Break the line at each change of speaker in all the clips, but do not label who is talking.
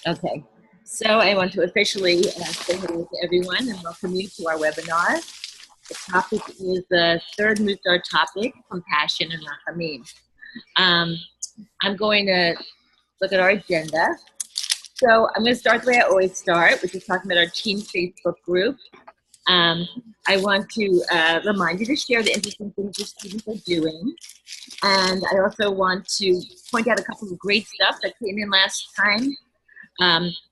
Okay, so I want to officially say hello to everyone and welcome you to our webinar. The topic is the third Mussar topic, compassion and Rachamim. I'm going to look at our agenda. So I'm going to start the way I always start, which is talking about our team Facebook group. I want to remind you to share the interesting things your students are doing. And I also want to point out a couple of great stuff that came in last time.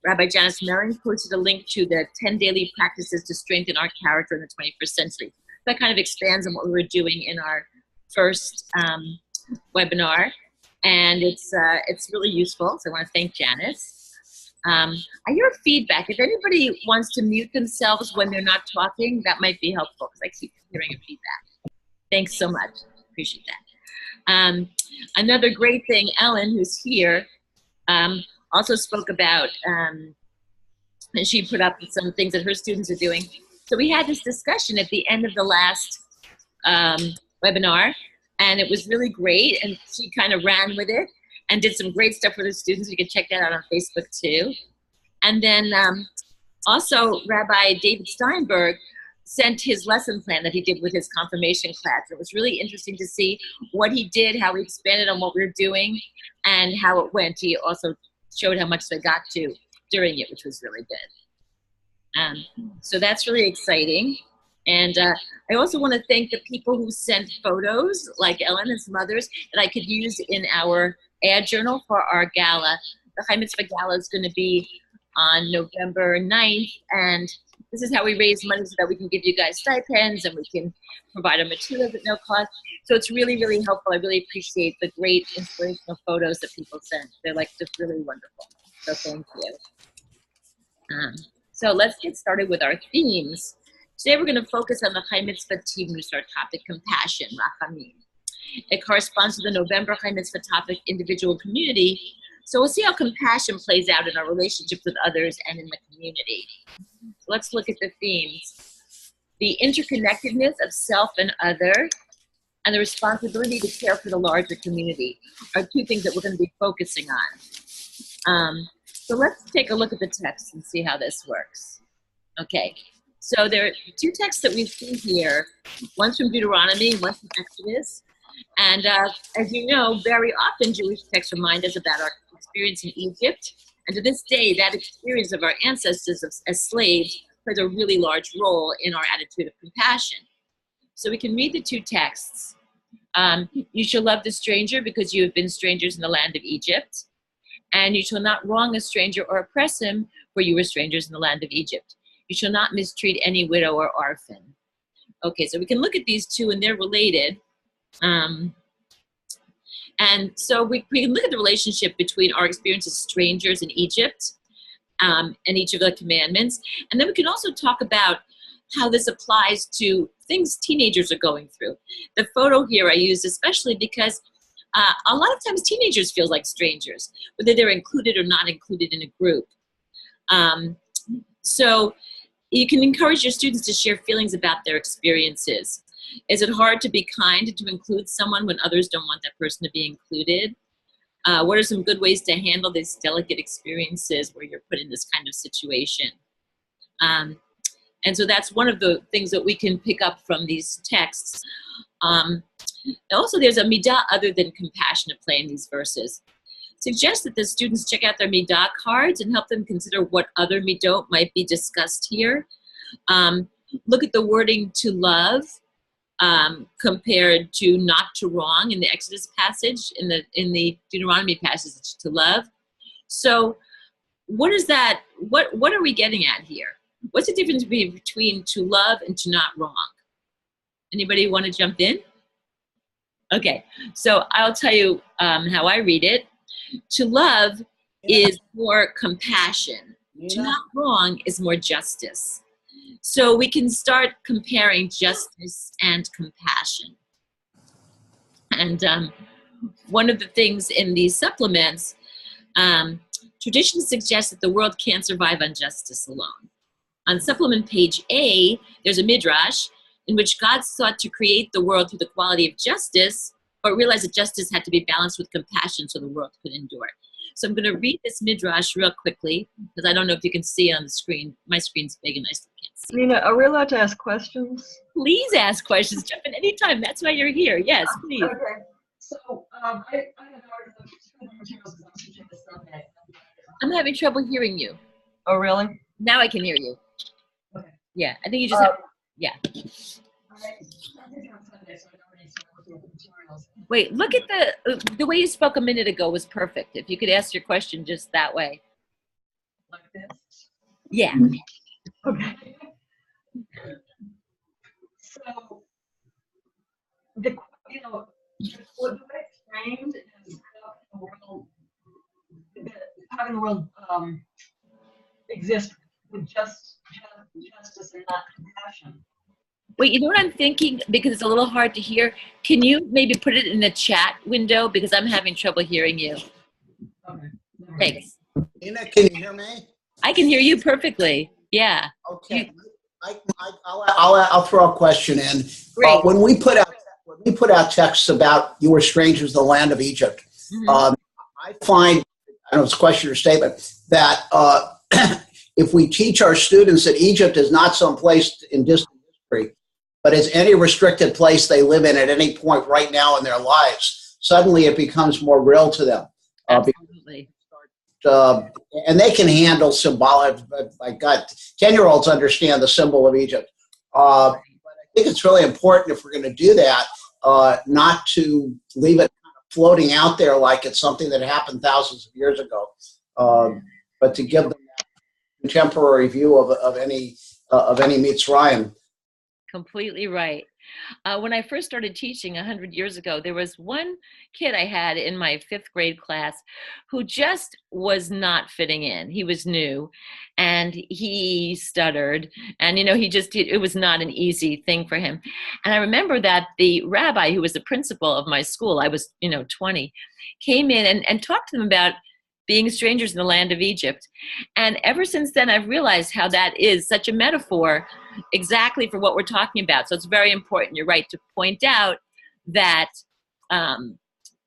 Rabbi Janice Merrin posted a link to the 10 daily practices to strengthen our character in the 21st century. That kind of expands on what we were doing in our first webinar. And it's really useful, so I want to thank Janice. I hear feedback. If anybody wants to mute themselves when they're not talking, that might be helpful, because I keep hearing a feedback. Thanks so much. Appreciate that. Another great thing, Ellen, who's here, also spoke about, and she put up some things that her students are doing. So we had this discussion at the end of the last webinar, and it was really great, and she kind of ran with it and did some great stuff for the students. You can check that out on Facebook too. And then also Rabbi David Steinberg sent his lesson plan that he did with his confirmation class. It was really interesting to see what he did, how he expanded on what we were doing, and how it went. He also showed how much they got to during it, which was really good. So that's really exciting. And I also want to thank the people who sent photos, like Ellen and some others, that I could use in our ad journal for our gala. The Chai Mitzvah Gala is going to be on November 9th, and this is how we raise money so that we can give you guys stipends and we can provide our materials at no cost. So it's really, really helpful. I really appreciate the great inspirational photos that people sent. They're like just really wonderful. So thank you. So let's get started with our themes. Today we're going to focus on the Chai Mitzvah Team Mussar topic, compassion, Rachamim. It corresponds to the November Chai Mitzvah topic, individual community. So we'll see how compassion plays out in our relationships with others and in the community. So let's look at the themes. The interconnectedness of self and other, and the responsibility to care for the larger community are two things that we're going to be focusing on. So let's take a look at the text and see how this works. Okay, so there are two texts that we see here. One's from Deuteronomy, one's from Exodus. And as you know, very often Jewish texts remind us about our experience in Egypt. And to this day, that experience of our ancestors as slaves plays a really large role in our attitude of compassion. So we can read the two texts. You shall love the stranger because you have been strangers in the land of Egypt. And you shall not wrong a stranger or oppress him, for you were strangers in the land of Egypt. You shall not mistreat any widow or orphan. Okay, so we can look at these two, and they're related. And so we can look at the relationship between our experience as strangers in Egypt and each of the commandments. And then we can also talk about how this applies to things teenagers are going through. The photo here I used especially because a lot of times teenagers feel like strangers, whether they're included or not included in a group. So you can encourage your students to share feelings about their experiences. Is it hard to be kind and to include someone when others don't want that person to be included? What are some good ways to handle these delicate experiences where you're put in this kind of situation? And so that's one of the things that we can pick up from these texts. Also, there's a midah other than compassion at play in these verses. Suggest that the students check out their midah cards and help them consider what other midot might be discussed here. Look at the wording to love compared to not to wrong in the Exodus passage, in the Deuteronomy passage to love. So what is that? What are we getting at here? What's the difference between to love and to not wrong? Anybody want to jump in? Okay, so I'll tell you how I read it. To love is more compassion. To not wrong is more justice. So we can start comparing justice and compassion. And one of the things in these supplements, tradition suggests that the world can't survive on justice alone. On supplement page A, there's a midrash in which God sought to create the world through the quality of justice, or realized that justice had to be balanced with compassion so the world could endure. So I'm going to read this midrash real quickly, because I don't know if you can see it on the screen. My screen's big and I still can't see.
Nina, are we allowed to ask questions?
Please ask questions. Jump in anytime. That's why you're here. Yes, please.
Okay. So I have heard of the materials because I'm teaching this Sunday.
I'm having trouble hearing you.
Oh, really?
Now I can hear you.
Okay.
Yeah, I think you just have, yeah. Wait, look at the way you spoke a minute ago was perfect. If you could ask your question just that way.
Like this?
Yeah.
Okay. So, the way it's framed is having the world exist with justice and not compassion.
Wait, you know what I'm thinking? Because it's a little hard to hear. Can you maybe put it in the chat window? Because I'm having trouble hearing you.
Okay.
Thanks.
Nina, can you hear me?
I can hear you perfectly. Yeah.
Okay. I'll throw a question in.
Great.
When we put out texts about you were strangers in the land of Egypt, I find, I don't know if it's a question or statement, that if we teach our students that Egypt is not some place in distant history, but is any restricted place they live in at any point right now in their lives, suddenly it becomes more real to them.
Absolutely.
And they can handle symbolic, like 10-year-olds understand the symbol of Egypt. But I think it's really important if we're going to do that, not to leave it floating out there like it's something that happened thousands of years ago, but to give them that contemporary view of any Mitzrayim.
Completely right. When I first started teaching 100 years ago, there was one kid I had in my 5th grade class who just was not fitting in. He was new and he stuttered and, it was not an easy thing for him. And I remember that the rabbi who was the principal of my school, I was, 20, came in and talked to them about being strangers in the land of Egypt. And ever since then, I've realized how that is such a metaphor exactly for what we're talking about. So it's very important, you're right, to point out that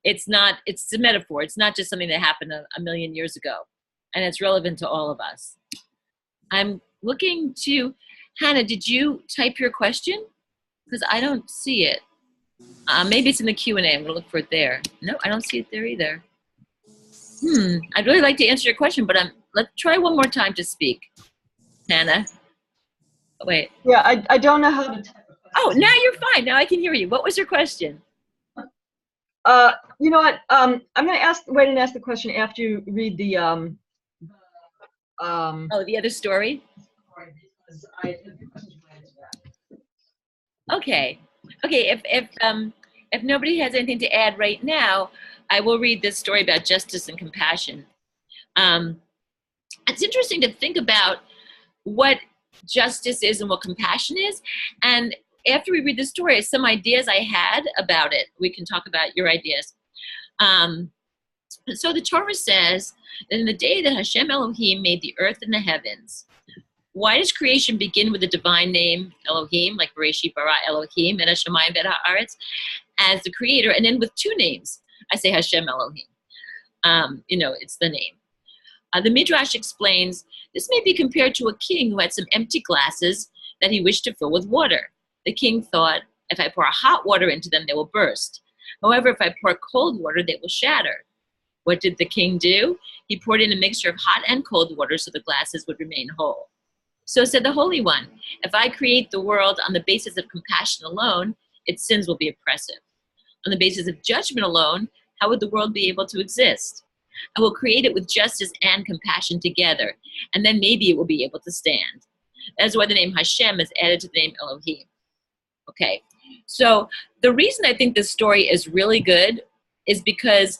it's a metaphor. It's not just something that happened a million years ago. And it's relevant to all of us. I'm looking to, Hannah, did you type your question? Because I don't see it. Maybe it's in the Q&A. I'm going to look for it there. No, I don't see it there either. I'd really like to answer your question, but let's try one more time to speak. Hannah. Wait.
Yeah, I don't know how to type a question.
Oh, now you're fine. Now I can hear you. What was your question?
You know what? I'm going to wait and ask the question after you read the
the other story?
Because I have a few questions related to that.
Okay. If nobody has anything to add right now, I will read this story about justice and compassion. It's interesting to think about what justice is and what compassion is. And after we read the story, some ideas I had about it. We can talk about your ideas. So the Torah says that in the day that Hashem Elohim made the earth and the heavens, why does creation begin with the divine name Elohim, like Bereshit bara Elohim and Hashemayim v'et haaretz, as the creator, and then with 2 names? I say Hashem Elohim. It's the name. The Midrash explains, this may be compared to a king who had some empty glasses that he wished to fill with water. The king thought, if I pour hot water into them, they will burst. However, if I pour cold water, they will shatter. What did the king do? He poured in a mixture of hot and cold water so the glasses would remain whole. So said the Holy One, if I create the world on the basis of compassion alone, its sins will be oppressive. On the basis of judgment alone, how would the world be able to exist? I will create it with justice and compassion together, and then maybe it will be able to stand. That's why the name Hashem is added to the name Elohim. Okay, so the reason I think this story is really good is because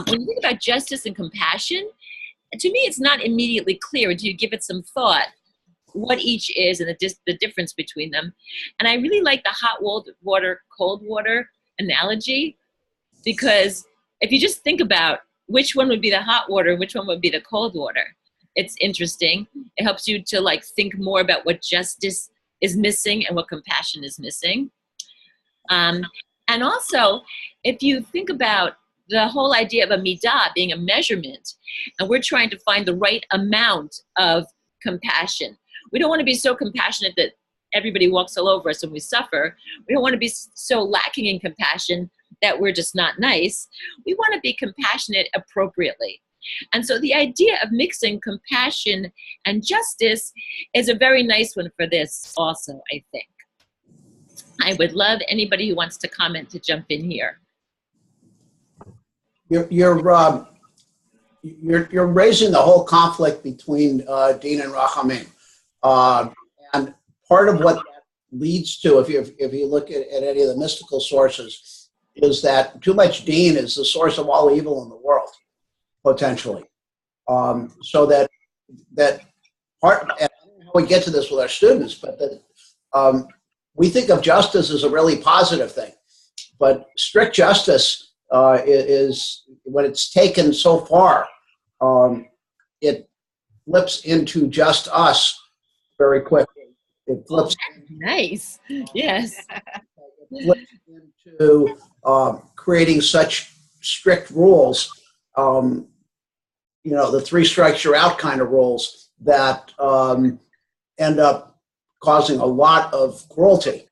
when you think about justice and compassion, to me it's not immediately clear until you give it some thought what each is and the difference between them. And I really like the hot water, cold water analogy, because if you just think about which one would be the hot water and which one would be the cold water, it's interesting. It helps you to think more about what justice is missing and what compassion is missing. And also, if you think about the whole idea of a midah being a measurement, and we're trying to find the right amount of compassion. We don't want to be so compassionate that everybody walks all over us and we suffer. We don't want to be so lacking in compassion that we're just not nice. We want to be compassionate appropriately. And so the idea of mixing compassion and justice is a very nice one for this also, I think. I would love anybody who wants to comment to jump in here.
You're raising the whole conflict between Din and Rachamim, and part of what that leads to, if you look at any of the mystical sources, is that too much Din is the source of all evil in the world, potentially. So that part, and I don't know how we get to this with our students, but that we think of justice as a really positive thing, but strict justice is when it's taken so far, it flips into just us very quickly. It flips.
Nice. Yes.
It flips into creating such strict rules, the 3 strikes you're out kind of rules that end up causing a lot of cruelty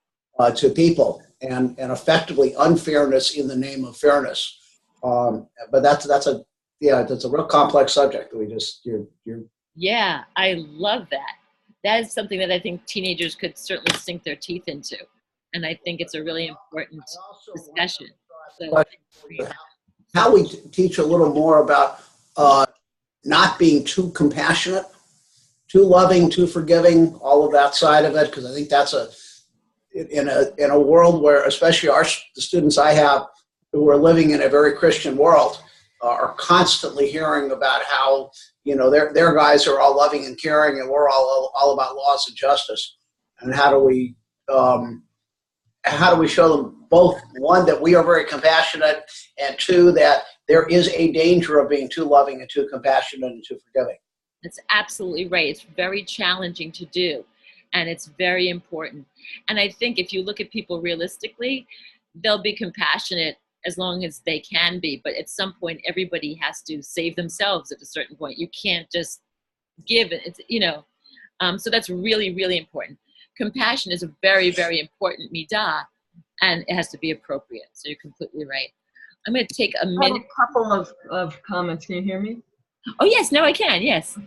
to people and effectively unfairness in the name of fairness. But that's a real complex subject.
Yeah, I love that. That is something that I think teenagers could certainly sink their teeth into. And I think it's a really important discussion. So,
how we teach a little more about not being too compassionate, too loving, too forgiving, all of that side of it, because I think that's in a world where, especially the students I have who are living in a very Christian world, are constantly hearing about how their guys are all loving and caring, and we're all about laws and justice. And how do we show them both, one, that we are very compassionate, and 2, that there is a danger of being too loving and too compassionate and too forgiving.
That's absolutely right. It's very challenging to do, and it's very important. And I think if you look at people realistically, they'll be compassionate as long as they can be. But at some point, everybody has to save themselves at a certain point. You can't just give it, so that's really, really important. Compassion is a very, very important midah, and it has to be appropriate. So you're completely right. I'm going to take a minute.
I have a couple of comments. Can you hear me?
Oh, yes. No, I can. Yes.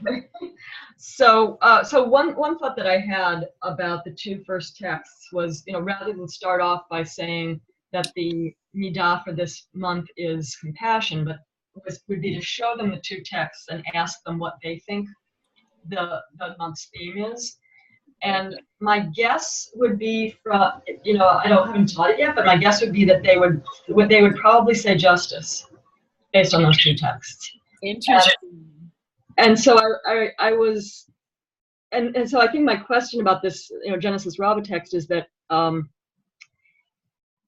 So one thought that I had about the 2 first texts was, rather than start off by saying that the midah for this month is compassion, but would be to show them the 2 texts and ask them what they think the month's theme is. And my guess would be from, I haven't taught it yet, but my guess would be that they would probably say justice based on those 2 texts.
Interesting.
And so I was, and so I think my question about this, Genesis Rabbah text is that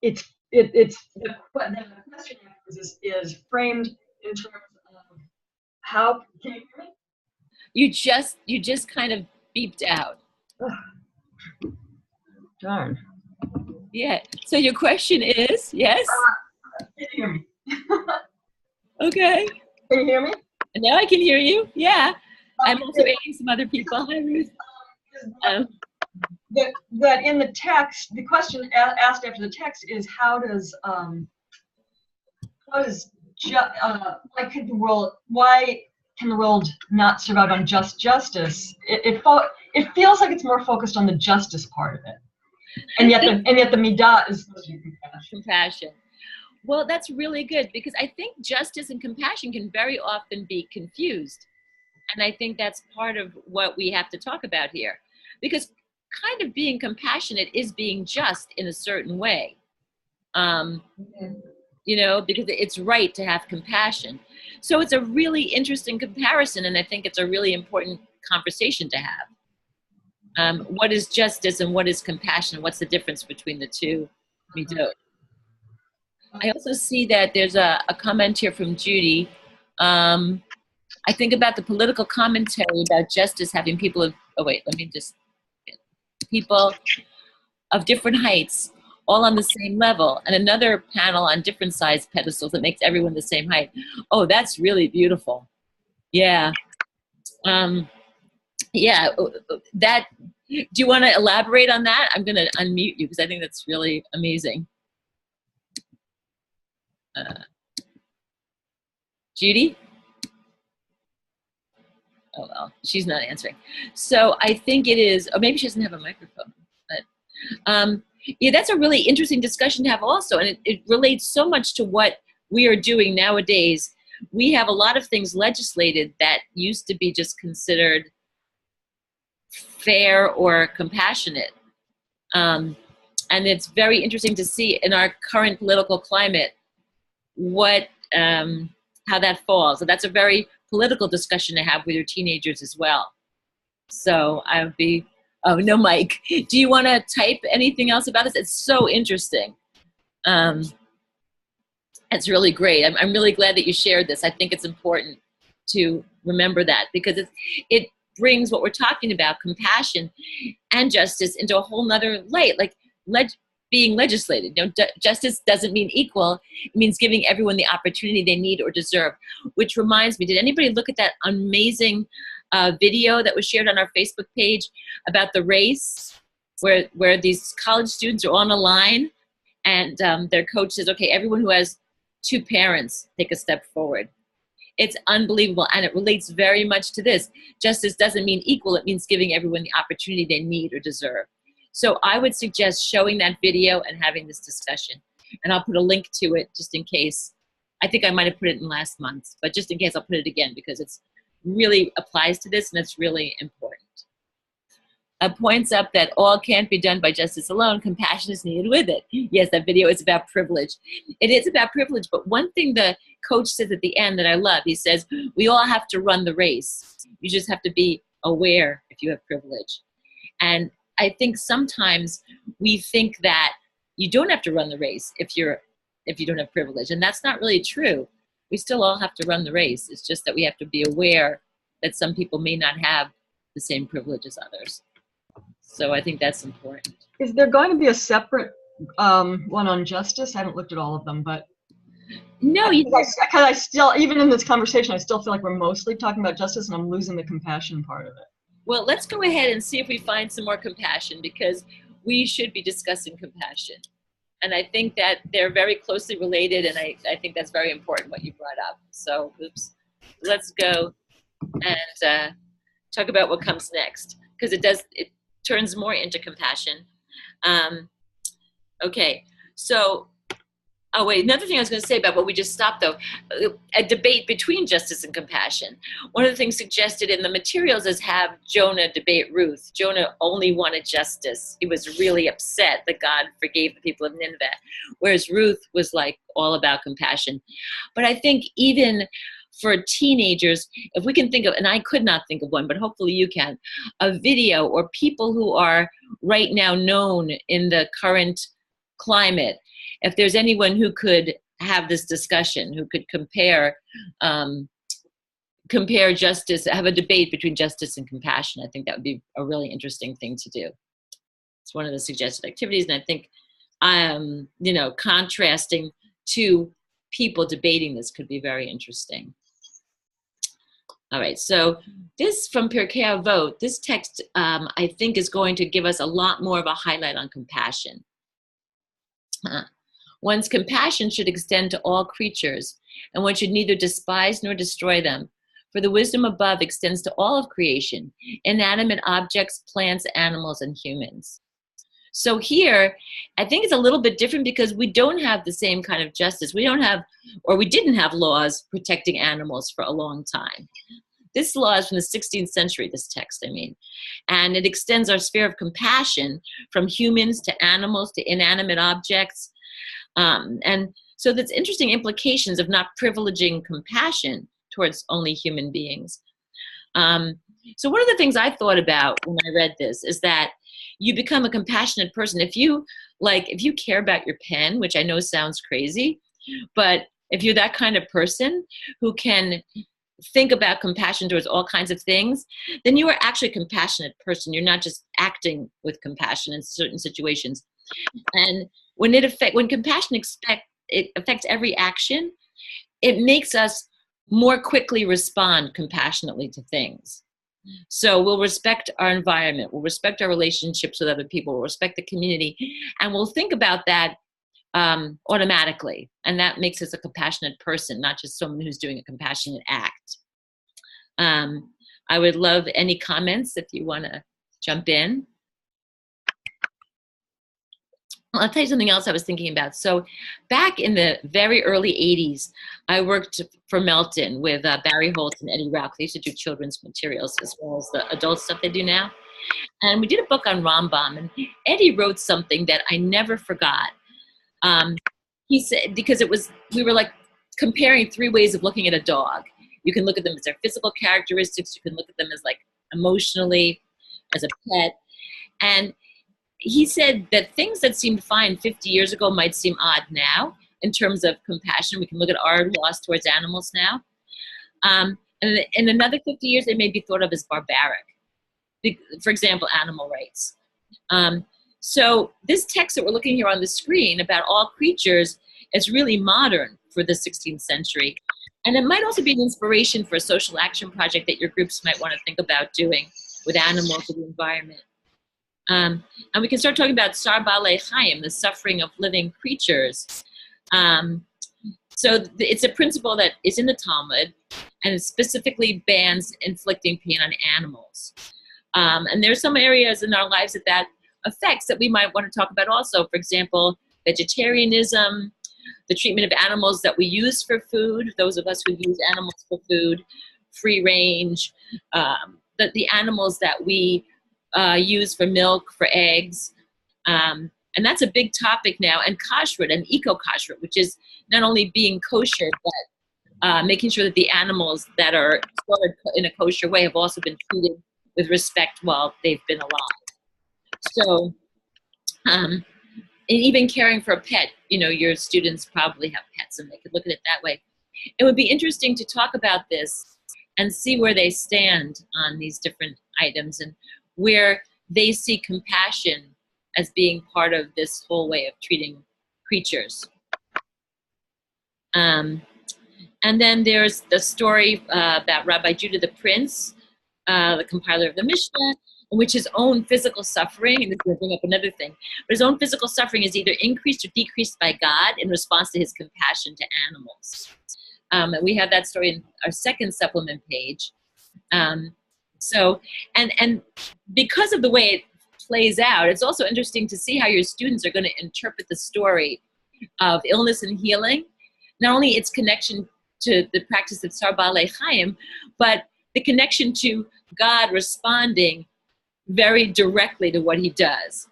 it's the question is framed in terms of how. Can you hear me?
You just kind of beeped out.
Ugh. Darn.
Yeah. So your question is, yes?
Can you hear me?
Okay.
Can you hear me?
Now I can hear you. Yeah. I'm also aiding some other people. Hi, Ruth.
That in the text, the question asked after the text is why can the world not survive on just justice? It feels like it's more focused on the justice part of it, and yet the midah is supposed to be
compassion. Well, that's really good, because I think justice and compassion can very often be confused, and I think that's part of what we have to talk about here, because kind of being compassionate is being just in a certain way, because it's right to have compassion. So it's a really interesting comparison, and I think it's a really important conversation to have. What is justice and what is compassion? What's the difference between the 2 midot? I also see that there's a comment here from Judy. I think about the political commentary about justice having people of different heights all on the same level, and another panel on different size pedestals that makes everyone the same height. Oh, that's really beautiful. Yeah. Yeah, that, do you want to elaborate on that? I'm going to unmute you because I think that's really amazing. Judy? Oh, well, she's not answering. So I think it is, or maybe she doesn't have a microphone. But yeah, that's a really interesting discussion to have also. And it relates so much to what we are doing nowadays. We have a lot of things legislated that used to be just considered fair or compassionate. And it's very interesting to see in our current political climate what how that falls. So that's a very political discussion to have with your teenagers as well. So I would be, oh, no, Mike. Do you want to type anything else about this? It's so interesting. It's really great. I'm really glad that you shared this. I think it's important to remember that because it brings what we're talking about, compassion and justice, into a whole nother light, like being legislated. You know, justice doesn't mean equal. It means giving everyone the opportunity they need or deserve, which reminds me, did anybody look at that amazing video that was shared on our Facebook page about the race where these college students are on a line and their coach says, okay, everyone who has 2 parents, take a step forward. It's unbelievable, and it relates very much to this. Justice doesn't mean equal. It means giving everyone the opportunity they need or deserve. So I would suggest showing that video and having this discussion. And I'll put a link to it just in case. I think I might have put it in last month, but just in case I'll put it again because it's really applies to this and it's really important. Points up that all can't be done by justice alone. Compassion is needed with it. Yes, that video is about privilege. It is about privilege, but one thing the coach says at the end that I love, he says, we all have to run the race. You just have to be aware if you have privilege. And I think sometimes we think that you don't have to run the race if you don't have privilege, and that's not really true. We still all have to run the race. It's just that we have to be aware that some people may not have the same privilege as others. So I think that's important.
Is there going to be a separate one on justice? I haven't looked at all of them, but
no,
because I still, even in this conversation, I still feel like we're mostly talking about justice, and I'm losing the compassion part of it.
Well, let's go ahead and see if we find some more compassion, because we should be discussing compassion. And I think that they're very closely related, and I think that's very important what you brought up. So, let's go and talk about what comes next, because it turns more into compassion. Okay, so, oh wait, another thing I was going to say about what we just stopped though, a debate between justice and compassion. One of the things suggested in the materials is have Jonah debate Ruth. Jonah only wanted justice. He was really upset that God forgave the people of Nineveh, whereas Ruth was like all about compassion. But I think even for teenagers, if we can think of, and I could not think of one, but hopefully you can, a video or people who are right now known in the current climate, if there's anyone who could have this discussion, who could compare justice, have a debate between justice and compassion, I think that would be a really interesting thing to do. It's one of the suggested activities, and I think, contrasting two people debating this could be very interesting. All right, so this from Pirkei Avot, this text I think is going to give us a lot more of a highlight on compassion. One's compassion should extend to all creatures, and one should neither despise nor destroy them. For the wisdom above extends to all of creation, inanimate objects, plants, animals, and humans. So here, I think it's a little bit different because we don't have the same kind of justice. We don't have, or we didn't have laws protecting animals for a long time. This law is from the 16th century, this text, I mean. And it extends our sphere of compassion from humans to animals to inanimate objects. And so there's interesting implications of not privileging compassion towards only human beings. So one of the things I thought about when I read this is that you become a compassionate person. If you care about your pen, which I know sounds crazy, but if you're that kind of person who can think about compassion towards all kinds of things, then you are actually a compassionate person. You're not just acting with compassion in certain situations. And when compassion it affects every action, it makes us more quickly respond compassionately to things. So we'll respect our environment, we'll respect our relationships with other people, we'll respect the community, and we'll think about that automatically. And that makes us a compassionate person, not just someone who's doing a compassionate act. I would love any comments if you want to jump in. I'll tell you something else I was thinking about. So back in the very early 80s, I worked for Melton with Barry Holt and Eddie Rauch. They used to do children's materials as well as the adult stuff they do now. And we did a book on Rambam, and Eddie wrote something that I never forgot. He said, because we were like comparing 3 ways of looking at a dog. You can look at them as their physical characteristics, you can look at them as like emotionally, as a pet. And he said that things that seemed fine 50 years ago might seem odd now in terms of compassion. We can look at our loss towards animals now. And in another 50 years, they may be thought of as barbaric. For example, animal rights. So this text that we're looking here on the screen about all creatures is really modern for the 16th century. And it might also be an inspiration for a social action project that your groups might want to think about doing with animals or the environment. And we can start talking about Sar Baalei Chaim, the suffering of living creatures. So it's a principle that is in the Talmud, and it specifically bans inflicting pain on animals. And there's some areas in our lives that affects that we might want to talk about also. For example, vegetarianism, the treatment of animals that we use for food, those of us who use animals for food, free range, the animals that we use for milk, for eggs. And that's a big topic now. And kashrut and eco-kashrut, which is not only being kosher, but making sure that the animals that are slaughtered in a kosher way have also been treated with respect while they've been alive. So, and even caring for a pet, your students probably have pets and they could look at it that way. It would be interesting to talk about this and see where they stand on these different items and where they see compassion as being part of this whole way of treating creatures. And then there's the story about Rabbi Judah the Prince, the compiler of the Mishnah, in which his own physical suffering, and this is going to bring up another thing, but his own physical suffering is either increased or decreased by God in response to his compassion to animals. And we have that story in our second supplement page. So, and because of the way it plays out, it's also interesting to see how your students are going to interpret the story of illness and healing, not only its connection to the practice of Sar Baalei Chaim, but the connection to God responding very directly to what he does.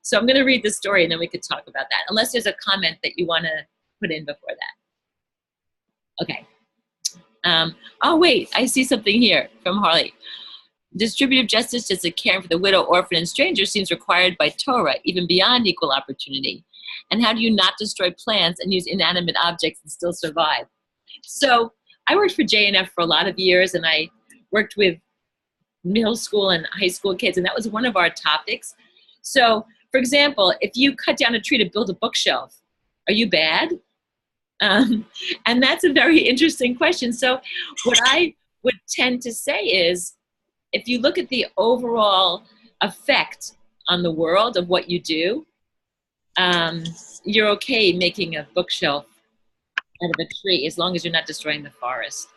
So I'm going to read the story and then we could talk about that, unless there's a comment that you want to put in before that. Okay. Oh, wait, I see something here from Harley. Distributive justice, just like caring for the widow, orphan, and stranger, seems required by Torah, even beyond equal opportunity. And how do you not destroy plants and use inanimate objects and still survive? So I worked for JNF for a lot of years, and I worked with middle school and high school kids, and that was one of our topics. So, for example, if you cut down a tree to build a bookshelf, are you bad? And that's a very interesting question. So what I would tend to say is, if you look at the overall effect on the world of what you do, you're okay making a bookshelf out of a tree as long as you're not destroying the forest.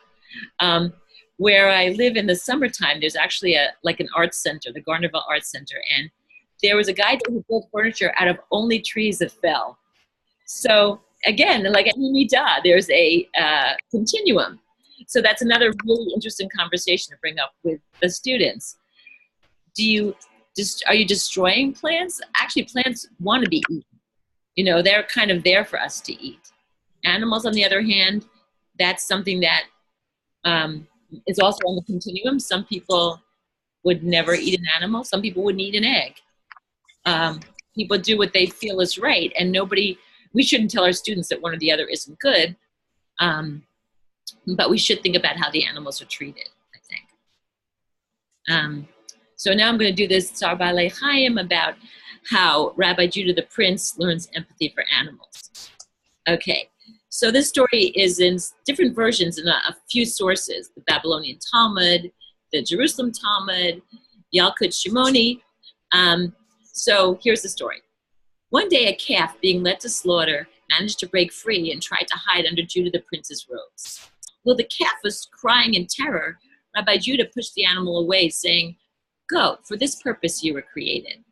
Where I live in the summertime, there's actually an arts center, the Garnerville Arts Center, and there was a guy who built furniture out of only trees that fell. So again, like any midah, there's a continuum. So that's another really interesting conversation to bring up with the students. Are you destroying plants? Actually, plants want to be eaten. They're kind of there for us to eat. Animals, on the other hand, that's something that is also on the continuum. Some people would never eat an animal. Some people wouldn't eat an egg. People do what they feel is right, and we shouldn't tell our students that one or the other isn't good. But we should think about how the animals are treated, I think. So now I'm going to do this Sar Baalei Chaim about how Rabbi Judah the Prince learns empathy for animals. Okay, so this story is in different versions in a few sources: the Babylonian Talmud, the Jerusalem Talmud, Yalkut Shimoni. So here's the story. One day, a calf being led to slaughter managed to break free and tried to hide under Judah the Prince's robes. While the calf was crying in terror, Rabbi Judah pushed the animal away, saying, "Go, for this purpose you were created."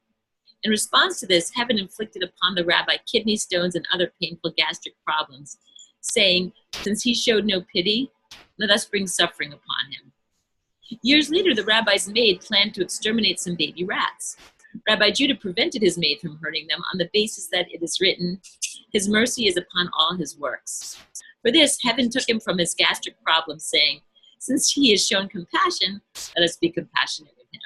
In response to this, heaven inflicted upon the rabbi kidney stones and other painful gastric problems, saying, "Since he showed no pity, let us bring suffering upon him." Years later, the rabbi's maid planned to exterminate some baby rats. Rabbi Judah prevented his maid from hurting them on the basis that it is written, "His mercy is upon all his works." For this, heaven took him from his gastric problem, saying, "Since he has shown compassion, let us be compassionate with him."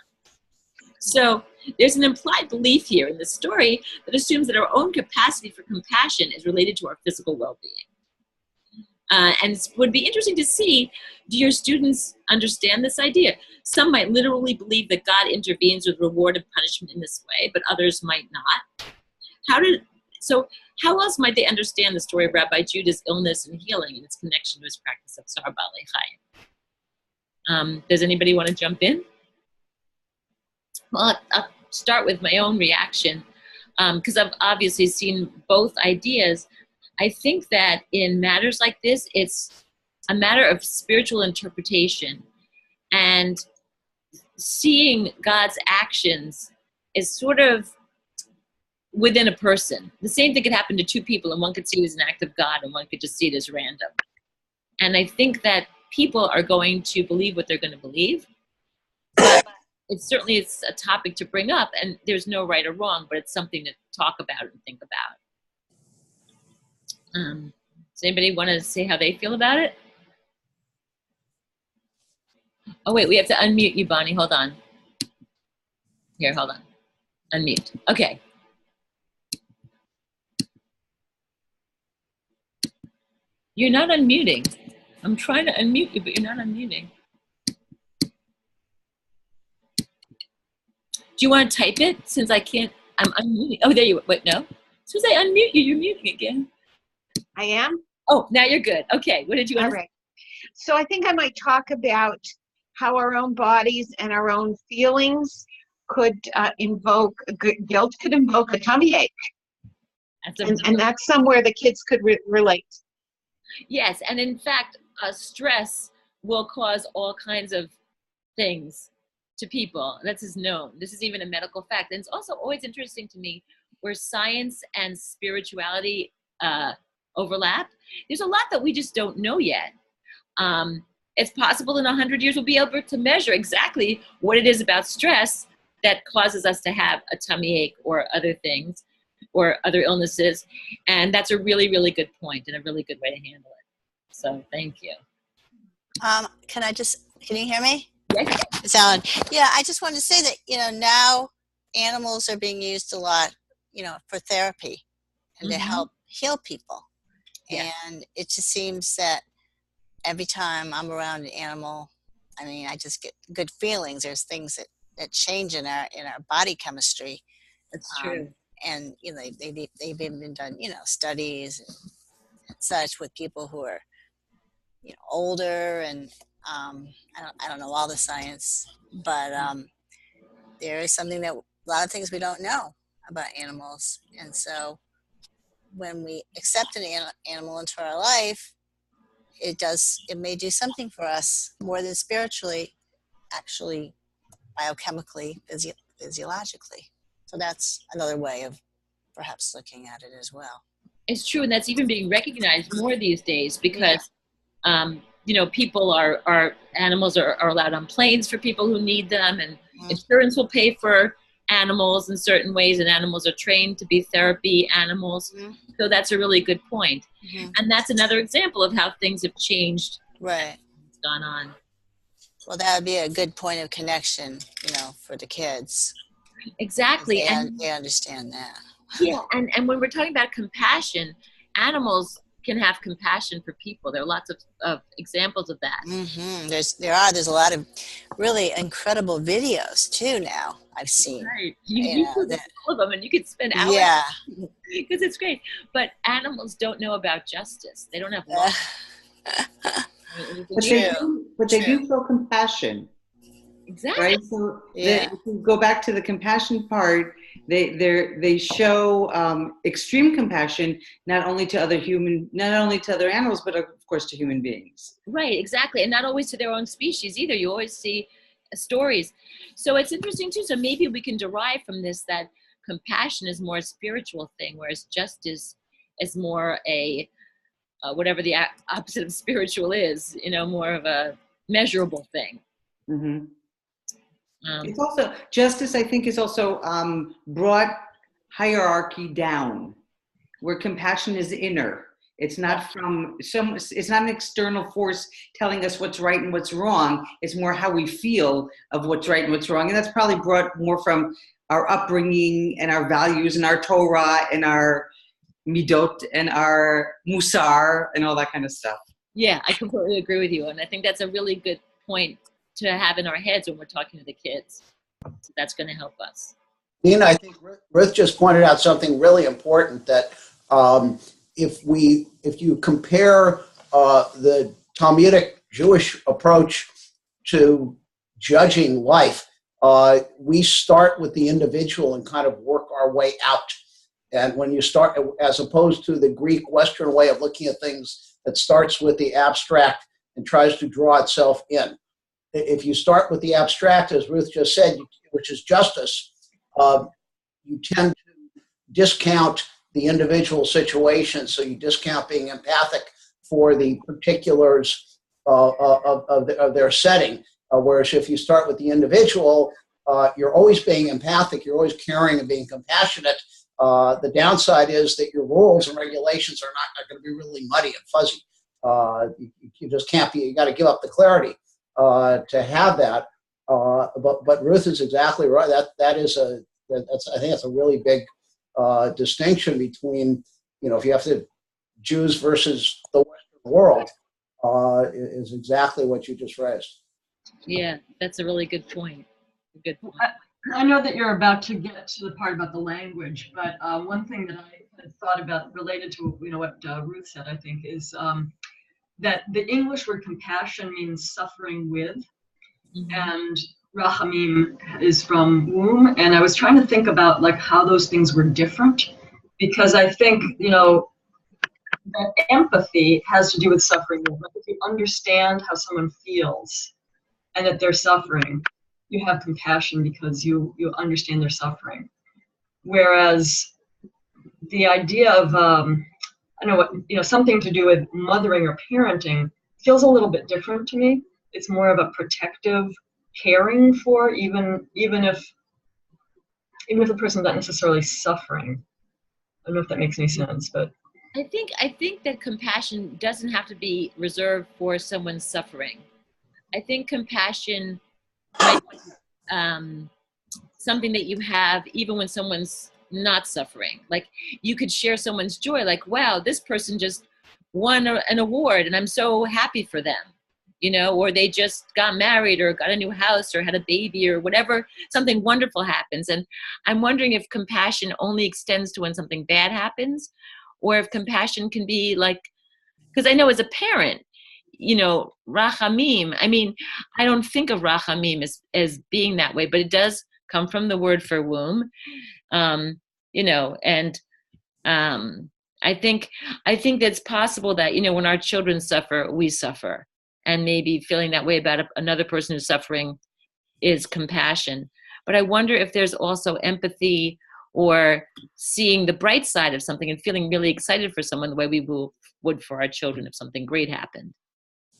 So there's an implied belief here in the story that assumes that our own capacity for compassion is related to our physical well-being. And it would be interesting to see, do your students understand this idea? Some might literally believe that God intervenes with reward and punishment in this way, but others might not. How else might they understand the story of Rabbi Judah's illness and healing and its connection to his practice of Tzar Balei Chaim? Does anybody want to jump in? Well, I'll start with my own reaction, because I've obviously seen both ideas. I think that in matters like this, it's a matter of spiritual interpretation, and seeing God's actions is sort of within a person. The same thing could happen to two people, and one could see it as an act of God, and one could just see it as random. And I think that people are going to believe what they're going to believe, but it's a topic to bring up, and there's no right or wrong, but it's something to talk about and think about. Does anybody want to say how they feel about it? Oh, wait, we have to unmute you, Bonnie. Hold on. Here, hold on. Unmute. Okay. You're not unmuting. I'm trying to unmute you, but you're not unmuting. Do you want to type it since I can't? I'm unmuting. Oh, there you are. Wait, no. As soon as I unmute you, you're muting again.
I am?
Oh, now you're good. Okay, what did you want to say?
All right. So I think I might talk about how our own bodies and our own feelings could guilt could invoke a tummy ache. And that's somewhere the kids could relate.
Yes, and in fact, stress will cause all kinds of things to people. That's just known. This is even a medical fact. And it's also always interesting to me where science and spirituality overlap. There's a lot that we just don't know yet. It's possible in 100 years we'll be able to measure exactly what it is about stress that causes us to have a tummy ache or other things or other illnesses. And that's a really, really good point and a really good way to handle it. So thank you.
Can you hear me?
Yes.
Yeah, I just wanted to say that, now animals are being used a lot, for therapy and to help heal people. Yeah. And it just seems that every time I'm around an animal, I just get good feelings. There's things that change in our body chemistry.
That's true.
And they've even done studies and such with people who are older, and I don't know all the science, but there is something that a lot of things we don't know about animals. And so when we accept an animal into our life, it may do something for us more than spiritually, actually biochemically, physiologically. So that's another way of perhaps looking at it as well.
It's true, and that's even being recognized more these days because, people animals are allowed on planes for people who need them, and insurance will pay for animals in certain ways, and animals are trained to be therapy animals. So that's a really good point. And that's another example of how things have changed.
Right.
What's gone on.
Well, that would be a good point of connection, for the kids.
Exactly.
They understand that.
Yeah, and when we're talking about compassion, animals can have compassion for people. There are lots of examples of that.
Mm-hmm. There's a lot of really incredible videos too now I've seen.
Right.
You
You
know,
could all of them, and you could spend hours
yeah.
because it's great. But animals don't know about justice. They don't have law.
But they do feel compassion.
Exactly.
Right. So
Yeah.
if you go back to the compassion part, they show extreme compassion not only to other animals, but of course to human beings.
Right, exactly. And not always to their own species either. You always see stories. So it's interesting too. So maybe we can derive from this that compassion is more a spiritual thing, whereas justice is more a whatever the opposite of spiritual is, more of a measurable thing.
Mm-hmm. It's also justice, I think, is also brought hierarchy down, where compassion is inner. It's not it's not an external force telling us what's right and what's wrong. It's more how we feel of what's right and what's wrong. And that's probably brought more from our upbringing and our values and our Torah and our midot and our Mussar and all that kind of stuff.
Yeah, I completely agree with you. And I think that's a really good point to have in our heads when we're talking to the kids. So that's going to help us.
Nina, I think Ruth just pointed out something really important, that if you compare the Talmudic Jewish approach to judging life, we start with the individual and kind of work our way out. And when you start, as opposed to the Greek Western way of looking at things that starts with the abstract and tries to draw itself in. If you start with the abstract, as Ruth just said, which is justice, you tend to discount the individual situation. So you discount being empathic for the particulars of their setting. Whereas if you start with the individual, you're always being empathic, you're always caring and being compassionate. The downside is that your rules and regulations are going to be really muddy and fuzzy. You just can't be, you got to give up the clarity to have that. But Ruth is exactly right. I think that's a really big distinction between, if you have to Jews versus the Western world, is exactly what you just raised.
Yeah, that's a really good point. Good point.
I know that you're about to get to the part about the language, but one thing that I had thought about related to what Ruth said, I think, is that the English word compassion means suffering with, and Rachamim is from womb. And I was trying to think about how those things were different, because I think that empathy has to do with suffering with. If you understand how someone feels and that they're suffering, you have compassion because you understand their suffering. Whereas the idea of something to do with mothering or parenting feels a little bit different to me. It's more of a protective caring for, even if the person's not necessarily suffering. I don't know if that makes any sense, but
I think that compassion doesn't have to be reserved for someone's suffering. I think compassion might be something that you have even when someone's not suffering. Like you could share someone's joy, like, wow, this person just won an award and I'm so happy for them, or they just got married or got a new house or had a baby or whatever, something wonderful happens. And I'm wondering if compassion only extends to when something bad happens, or if compassion can be because I know as a parent, Rachamim, I don't think of Rachamim as being that way, but it does come from the word for womb, and I think that's possible that, when our children suffer, we suffer, and maybe feeling that way about another person who's suffering is compassion. But I wonder if there's also empathy or seeing the bright side of something and feeling really excited for someone the way we would for our children if something great happened.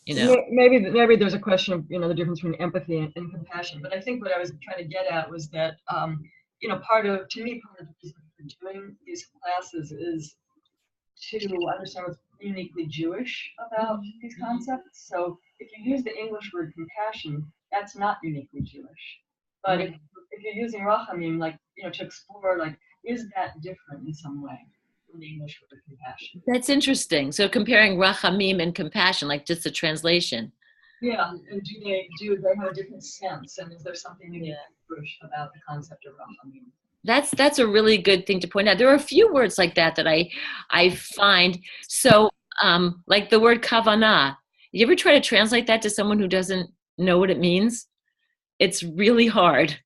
Maybe there's a question of the difference between empathy and compassion. But I think what I was trying to get at was that part of the reason for doing these classes is to understand what's uniquely Jewish about these concepts. So if you use the English word compassion, that's not uniquely Jewish. But if you're using Rachamim, to explore, is that different in some way? from the English word compassion.
That's interesting. So comparing Rachamim and compassion, like just the translation.
Yeah, and do they have a different sense? And is there something unique about the concept of Rachamim?
That's a really good thing to point out. There are a few words like that I find. So like the word kavanah. You ever try to translate that to someone who doesn't know what it means? It's really hard.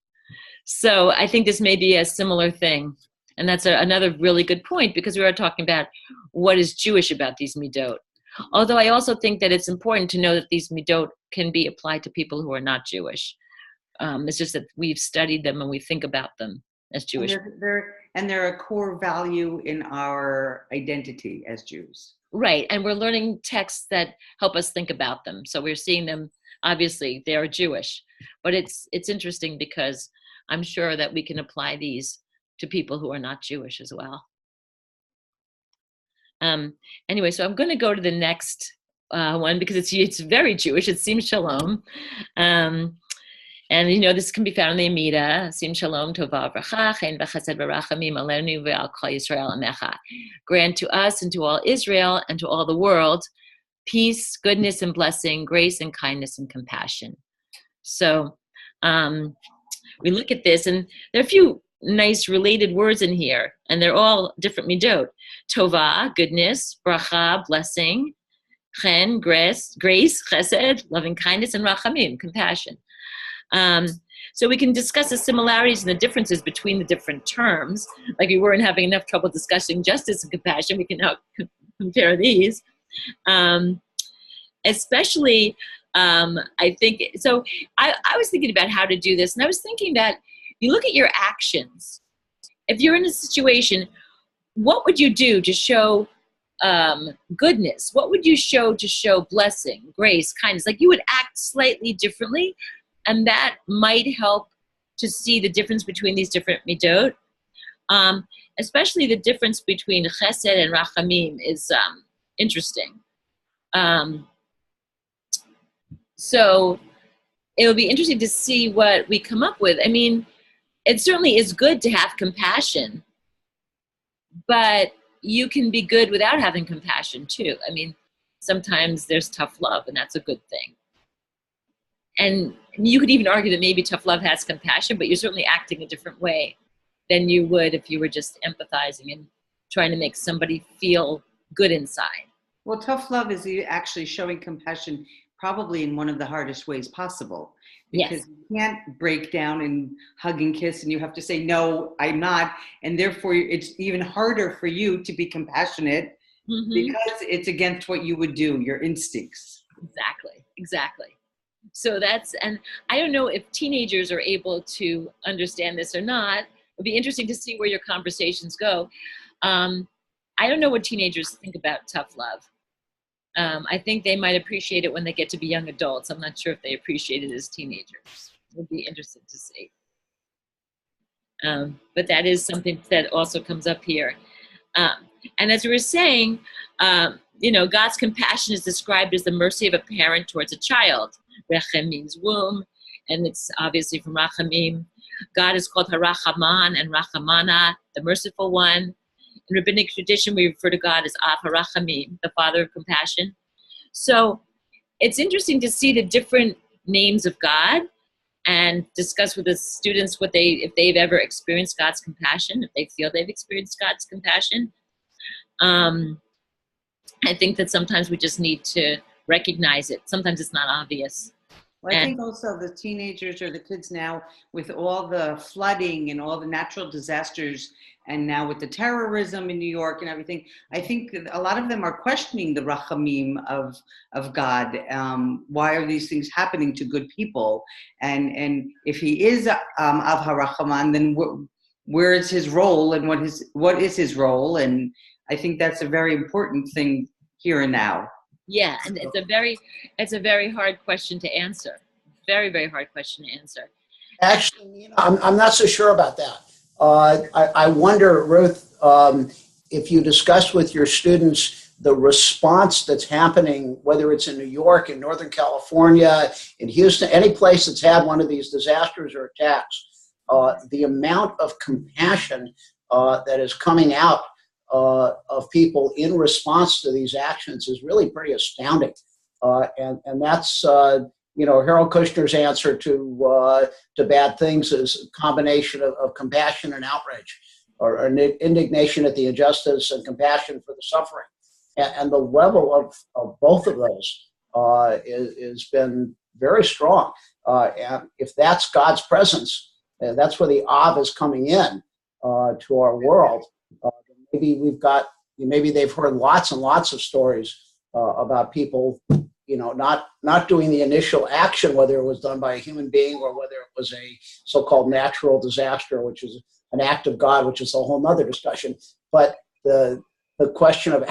So I think this may be a similar thing. And that's another really good point, because we are talking about what is Jewish about these midot. Although I also think that it's important to know that these midot can be applied to people who are not Jewish. It's just that we've studied them and we think about them as Jewish.
And they're a core value in our identity as Jews.
Right, and we're learning texts that help us think about them. So we're seeing them, obviously, they are Jewish. But it's interesting because I'm sure that we can apply these to people who are not Jewish as well. Anyway, so I'm going to go to the next one because it's very Jewish. It's Sim Shalom. And this can be found in the Amida. Sim Shalom Tova V'racha Chen V'chesed V'rachamim Alenu V'al Kol Yisrael Amecha. Grant to us and to all Israel and to all the world peace, goodness and blessing, grace and kindness and compassion. So we look at this, and there are a few nice related words in here, and they're all different midot. Tova, goodness; bracha, blessing; chen, grace; chesed, loving kindness; and rachamim, compassion. So we can discuss the similarities and the differences between the different terms. Like we weren't having enough trouble discussing justice and compassion, we can now compare these. Especially, I think, so I was thinking about how to do this, and I was thinking that you look at your actions. If you're in a situation, what would you do to show goodness? What would you show to show blessing, grace, kindness? Like you would act slightly differently, and that might help to see the difference between these different midot. Especially the difference between chesed and rachamim is interesting. So it'll be interesting to see what we come up with. I mean, it certainly is good to have compassion, but you can be good without having compassion too. I mean, sometimes there's tough love, and that's a good thing. And you could even argue that maybe tough love has compassion, but you're certainly acting a different way than you would if you were just empathizing and trying to make somebody feel good inside.
Well, tough love is actually showing compassion probably in one of the hardest ways possible. Because
Yes.
You can't break down and hug and kiss, and you have to say, no, I'm not. And therefore, it's even harder for you to be compassionate because it's against what you would do, your instincts.
Exactly. So and I don't know if teenagers are able to understand this or not. It'll be interesting to see where your conversations go. I don't know what teenagers think about tough love. I think they might appreciate it when they get to be young adults. I'm not sure if they appreciate it as teenagers. It would be interesting to see. But that is something that also comes up here. And as we were saying, God's compassion is described as the mercy of a parent towards a child. Rechem means womb, and it's obviously from Rachamim. God is called Harachaman and Rachamana, the merciful one. In rabbinic tradition, we refer to God as Av HaRachamim, the Father of compassion. So it's interesting to see the different names of God and discuss with the students if they've ever experienced God's compassion, if they feel they've experienced God's compassion. I think that sometimes we just need to recognize it. Sometimes it's not obvious.
Well, I think also the teenagers or the kids now, with all the flooding and all the natural disasters, and now with the terrorism in New York and everything, I think a lot of them are questioning the rachamim of God. Why are these things happening to good people? And if he is Av HaRachaman, then where is his role, and what is his role? And I think that's a very important thing here and now.
Yeah, and it's a very hard question to answer. Very, very hard question to answer.
Actually, I'm not so sure about that. I wonder, Ruth, if you discuss with your students the response that's happening, whether it's in New York, in Northern California, in Houston, any place that's had one of these disasters or attacks, the amount of compassion that is coming out of people in response to these actions is really pretty astounding. And that's, Harold Kushner's answer to bad things is a combination of compassion and outrage, or indignation at the injustice and compassion for the suffering. And the level of both of those has been very strong. And if that's God's presence, that's where the Av is coming in to our world. Maybe they've heard lots and lots of stories about people, not doing the initial action, whether it was done by a human being or whether it was a so-called natural disaster, which is an act of God, which is a whole nother discussion. But the question of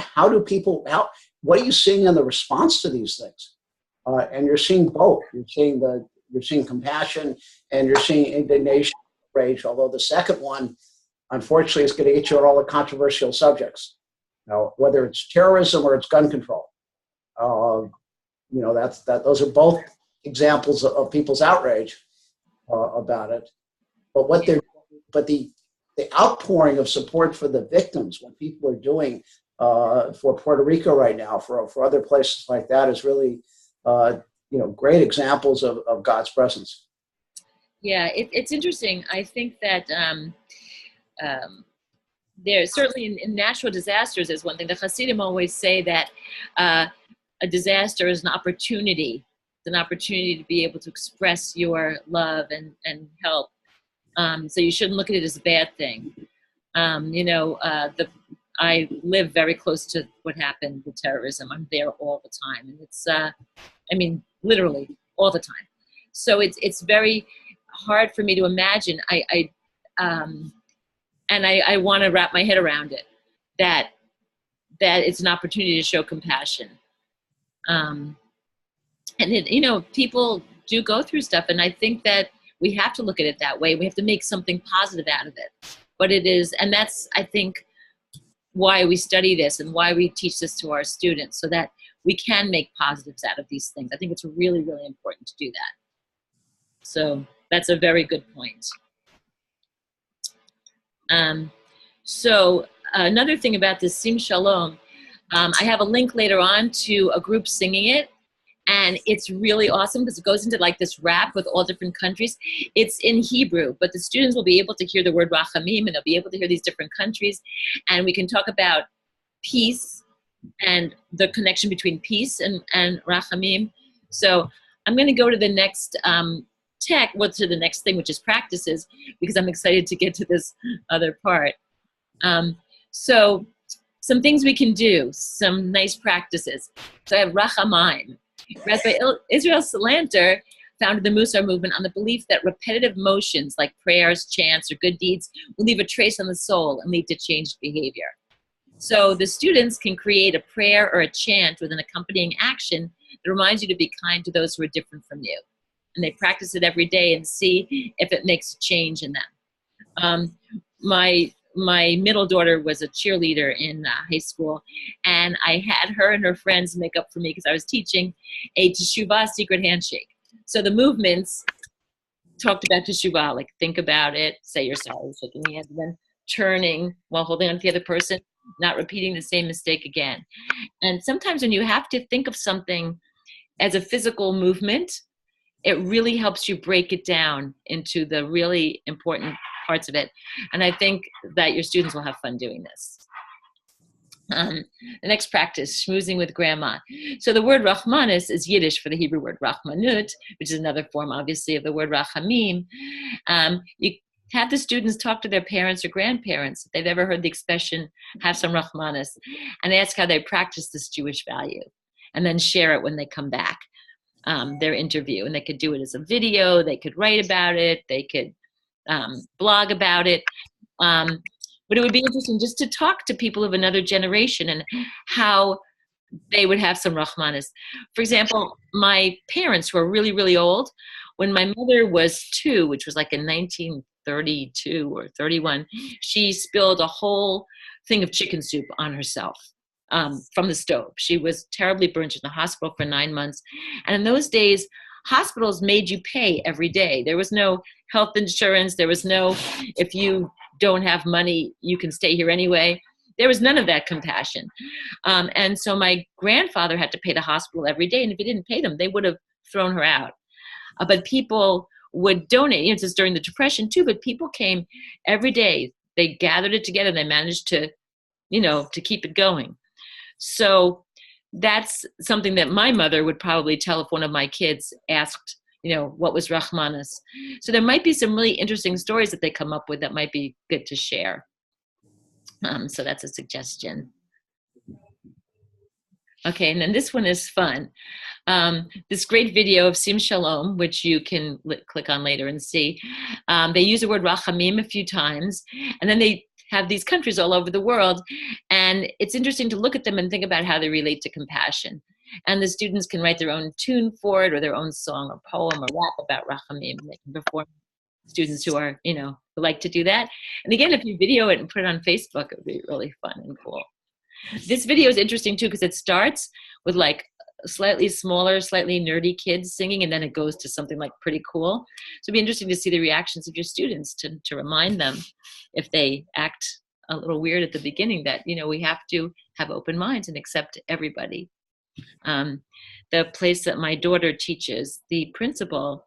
what are you seeing in the response to these things? And you're seeing both. You're seeing compassion and you're seeing indignation, rage. Although the second one, unfortunately, is going to get you on all the controversial subjects. Whether it's terrorism or it's gun control. Those are both examples of people's outrage about it. But the outpouring of support for the victims, what people are doing for Puerto Rico right now, for other places like that, is really great examples of God's presence.
Yeah, it's interesting. I think that there's certainly in natural disasters is one thing. The Hasidim always say that a disaster is an opportunity. It's an opportunity to be able to express your love and help. So you shouldn't look at it as a bad thing. I live very close to what happened with terrorism. I'm there all the time, and it's literally all the time. So it's very hard for me to imagine. I want to wrap my head around it, that it's an opportunity to show compassion. People do go through stuff, and I think that we have to look at it that way. We have to make something positive out of it. But it is, and that's, I think, why we study this and why we teach this to our students, so that we can make positives out of these things. I think it's really, really important to do that. So that's a very good point. So another thing about this Sim Shalom, I have a link later on to a group singing it, and it's really awesome because it goes into like this rap with all different countries. It's in Hebrew, but the students will be able to hear the word Rachamim, and they'll be able to hear these different countries, and we can talk about peace and the connection between peace and Rachamim. So I'm going to go to the next to the next thing, which is practices, because I'm excited to get to this other part. So some things we can do, some nice practices. So I have Rachamim. Rabbi Israel Salanter founded the Mussar movement on the belief that repetitive motions like prayers, chants, or good deeds will leave a trace on the soul and lead to changed behavior. So the students can create a prayer or a chant with an accompanying action that reminds you to be kind to those who are different from you. And they practice it every day and see if it makes a change in them. My middle daughter was a cheerleader in high school, and I had her and her friends make up for me because I was teaching a teshuvah secret handshake. So the movements talked about teshuvah, like think about it, say you're sorry, shaking the hand, and then turning while holding on to the other person, not repeating the same mistake again. And sometimes when you have to think of something as a physical movement, it really helps you break it down into the really important parts of it. And I think that your students will have fun doing this. The next practice, schmoozing with grandma. So the word Rachmanis is Yiddish for the Hebrew word Rachmanut, which is another form, obviously, of the word Rachamim. You have the students talk to their parents or grandparents if they've ever heard the expression, have some Rachmanis, and ask how they practice this Jewish value, and then share it when they come back, their interview. And they could do it as a video, they could write about it, they could blog about it. But it would be interesting just to talk to people of another generation and how they would have some Rachmanis. For example, my parents who are really, really old, when my mother was 2, which was like in 1932 or 31, she spilled a whole thing of chicken soup on herself from the stove. She was terribly burnt in the hospital for 9 months. And in those days, hospitals made you pay every day. There was no health insurance. There was no, if you don't have money, you can stay here anyway. there was none of that compassion. And so my grandfather had to pay the hospital every day. And if he didn't pay them, they would have thrown her out. But people would donate. It's just during the Depression too, but people came every day. They gathered it together. They managed to, to keep it going. So that's something that my mother would probably tell if one of my kids asked, what was Rachmanis. So there might be some really interesting stories that they come up with that might be good to share. So that's a suggestion. Okay, and then this one is fun. This great video of Sim Shalom, which you can click on later and see. They use the word Rachamim a few times, and then they have these countries all over the world. And it's interesting to look at them and think about how they relate to compassion. And the students can write their own tune for it, or their own song or poem or rap about Rachamim. They can perform. Students who are, who like to do that. And again, if you video it and put it on Facebook, it would be really fun and cool. This video is interesting too, because it starts with like slightly smaller, slightly nerdy kids singing, and then it goes to something like pretty cool. So it'd be interesting to see the reactions of your students to remind them, if they act a little weird at the beginning, that, we have to have open minds and accept everybody. The place that my daughter teaches, the principal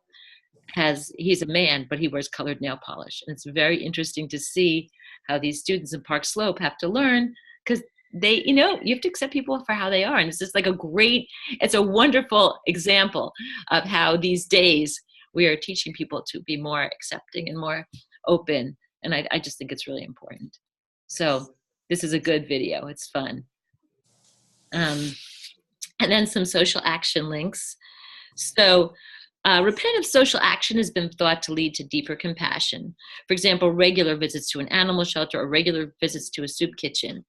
he's a man, but he wears colored nail polish. And it's very interesting to see how these students in Park Slope have to learn, because they, you have to accept people for how they are. And it's just like it's a wonderful example of how these days we are teaching people to be more accepting and more open. And I just think it's really important. So this is a good video. It's fun. And then some social action links. So repetitive social action has been thought to lead to deeper compassion. For example, regular visits to an animal shelter or regular visits to a soup kitchen.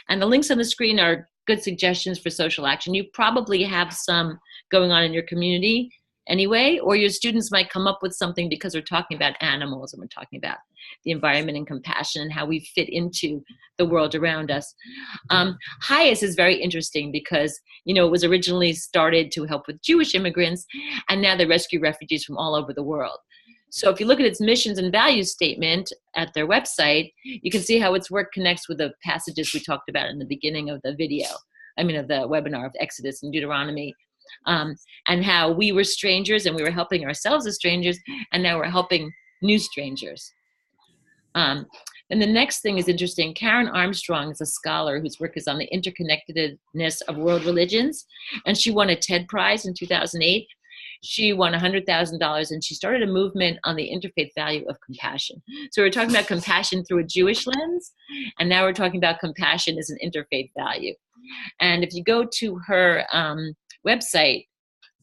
And the links on the screen are good suggestions for social action. You probably have some going on in your community anyway, or your students might come up with something because we're talking about animals and we're talking about the environment and compassion and how we fit into the world around us. HIAS is very interesting because, it was originally started to help with Jewish immigrants, and now they rescue refugees from all over the world. So if you look at its missions and values statement at their website, you can see how its work connects with the passages we talked about in the beginning of the of the webinar, of Exodus and Deuteronomy. And how we were strangers and we were helping ourselves as strangers, and now we're helping new strangers. And the next thing is interesting. Karen Armstrong is a scholar whose work is on the interconnectedness of world religions, and she won a TED Prize in 2008. She won $100,000, and she started a movement on the interfaith value of compassion. So we're talking about compassion through a Jewish lens, and now we're talking about compassion as an interfaith value. And if you go to her website,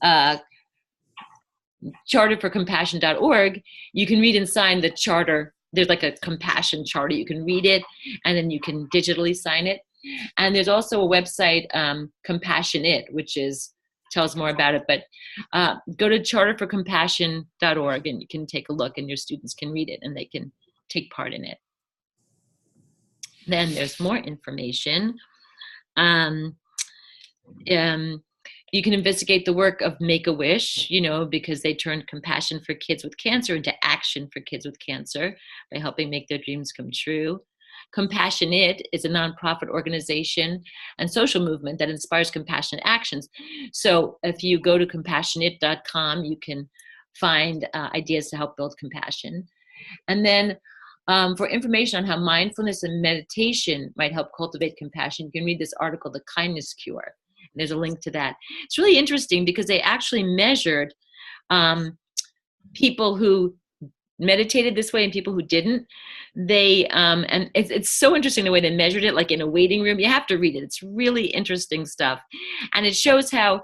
charterforcompassion.org, you can read and sign the charter. There's like a compassion charter. You can read it, and then you can digitally sign it. And there's also a website, Compassion It, which tells more about it. But go to charterforcompassion.org, and you can take a look, and your students can read it, and they can take part in it. Then there's more information. You can investigate the work of Make-A-Wish, because they turned compassion for kids with cancer into action for kids with cancer by helping make their dreams come true. Compassion It is a nonprofit organization and social movement that inspires compassionate actions. So if you go to compassionit.com, you can find ideas to help build compassion. And then for information on how mindfulness and meditation might help cultivate compassion, you can read this article, The Kindness Cure. And there's a link to that. It's really interesting because they actually measured people who meditated this way and people who didn't. And it's so interesting the way they measured it, like in a waiting room. You have to read it. It's really interesting stuff. And it shows how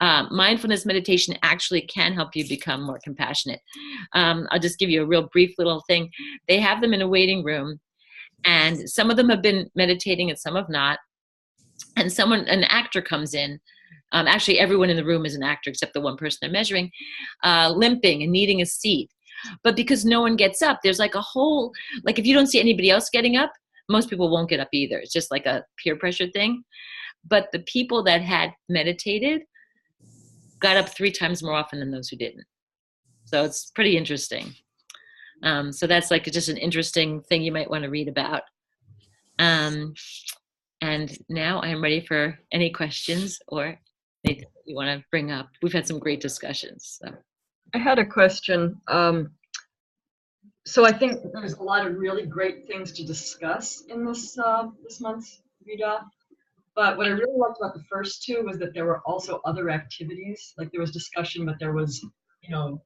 mindfulness meditation actually can help you become more compassionate. I'll just give you a real brief little thing. They have them in a waiting room, and some of them have been meditating and some have not. And an actor comes in. Actually, everyone in the room is an actor except the one person they're measuring, limping and needing a seat. But because no one gets up, there's like a whole, like if you don't see anybody else getting up, most people won't get up either. It's just like a peer pressure thing. But the people that had meditated got up 3 times more often than those who didn't. So it's pretty interesting. So that's like just an interesting thing you might want to read about. And now I'm ready for any questions or anything you want to bring up. We've had some great discussions. So.
I had a question. So I think there's a lot of really great things to discuss in this this month's Vida. But what I really liked about the first two was that there were also other activities. Like there was discussion, but there was, you know,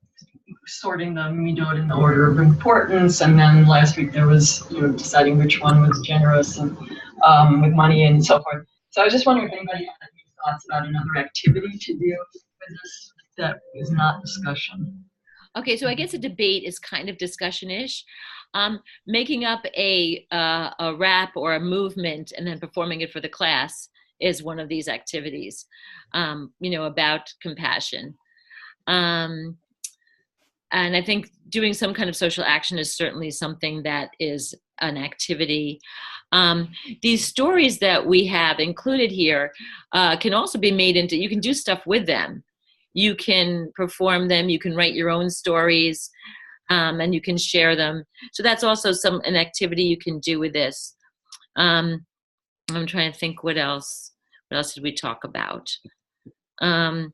sorting the midot in the order of importance. And then last week there was, you know, deciding which one was generous and with money and so forth. So I was just wondering if anybody had any thoughts about another activity to do with this that is not discussion.
Okay, so I guess a debate is kind of discussion-ish. Making up a rap or a movement and then performing it for the class is one of these activities, you know, about compassion. And I think doing some kind of social action is certainly something that is an activity. These stories that we have included here can also be made into, you can do stuff with them. You can perform them, you can write your own stories, and you can share them. So that's also an activity you can do with this. I'm trying to think what else did we talk about? I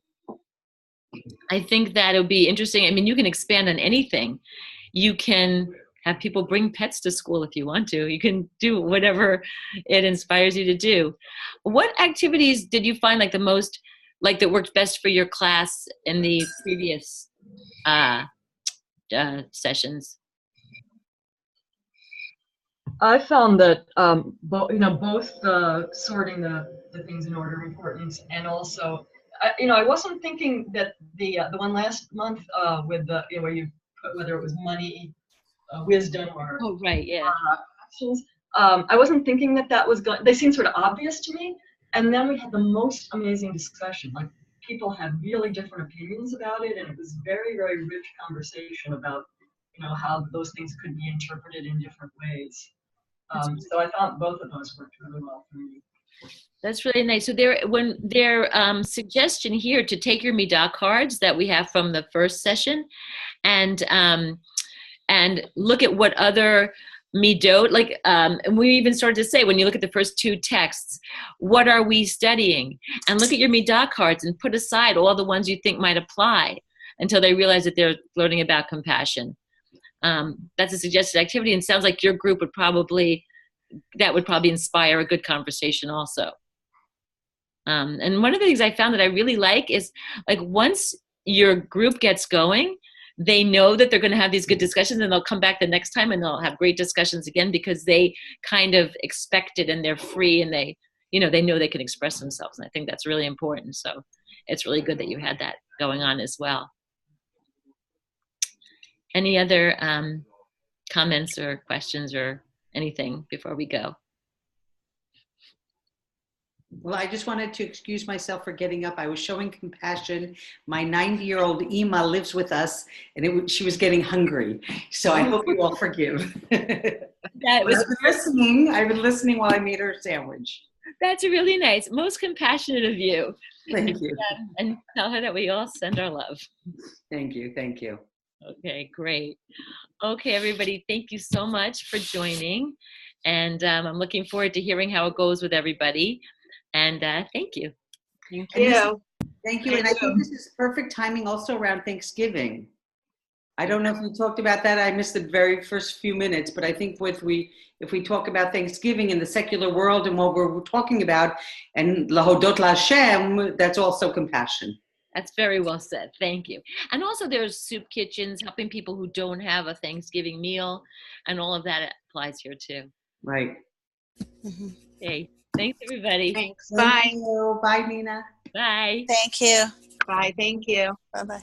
think that it would be interesting. I mean, you can expand on anything. You can have people bring pets to school if you want to. You can do whatever it inspires you to do. What activities did you find like the most, like that worked best for your class in the previous sessions?
I found that both sorting the things in order of importance and also, I wasn't thinking that the one last month with the where you put whether it was money, wisdom, or
right, yeah,
actions. I wasn't thinking that was going. They seemed sort of obvious to me, and then we had the most amazing discussion. Like people had really different opinions about it, and it was very, very rich conversation about how those things could be interpreted in different ways. So I thought both of those worked really well for me.
That's really nice. So their suggestion here to take your Midah cards that we have from the first session and look at what other Midot, like, and we even started to say, when you look at the first two texts, what are we studying? And look at your Midah cards and put aside all the ones you think might apply until they realize that they're learning about compassion. That's a suggested activity, and sounds like your group would probably inspire a good conversation also. And one of the things I found that I really like is, like, once your group gets going, they know that they're going to have these good discussions, and they'll come back the next time and they'll have great discussions again because they kind of expect it and they're free and they know they can express themselves. And I think that's really important. So it's really good that you had that going on as well. Any other comments or questions or anything before we go?
Well, I just wanted to excuse myself for getting up. I was showing compassion. My 90-year-old Ima lives with us, and she was getting hungry. So I hope you all forgive. I've been listening while I made her sandwich.
That's really nice. Most compassionate of you.
Thank you.
And tell her that we all send our love.
Thank you. Thank you.
Okay, great. Okay, everybody, thank you so much for joining. And I'm looking forward to hearing how it goes with everybody. And thank you.
Thank you.
Thank you. And I think this is perfect timing also around Thanksgiving. I don't know if we talked about that. I missed the very first few minutes, but I think if we talk about Thanksgiving in the secular world and what we're talking about, and Lahodot LaHashem, that's also compassion.
That's very well said. Thank you. And also there's soup kitchens helping people who don't have a Thanksgiving meal, and all of that applies here too.
Right.
Mm-hmm.
Okay. Thanks, everybody.
Thanks. Bye.
Thank you. Bye, Nina.
Bye.
Thank you.
Bye. Thank you.
Bye-bye.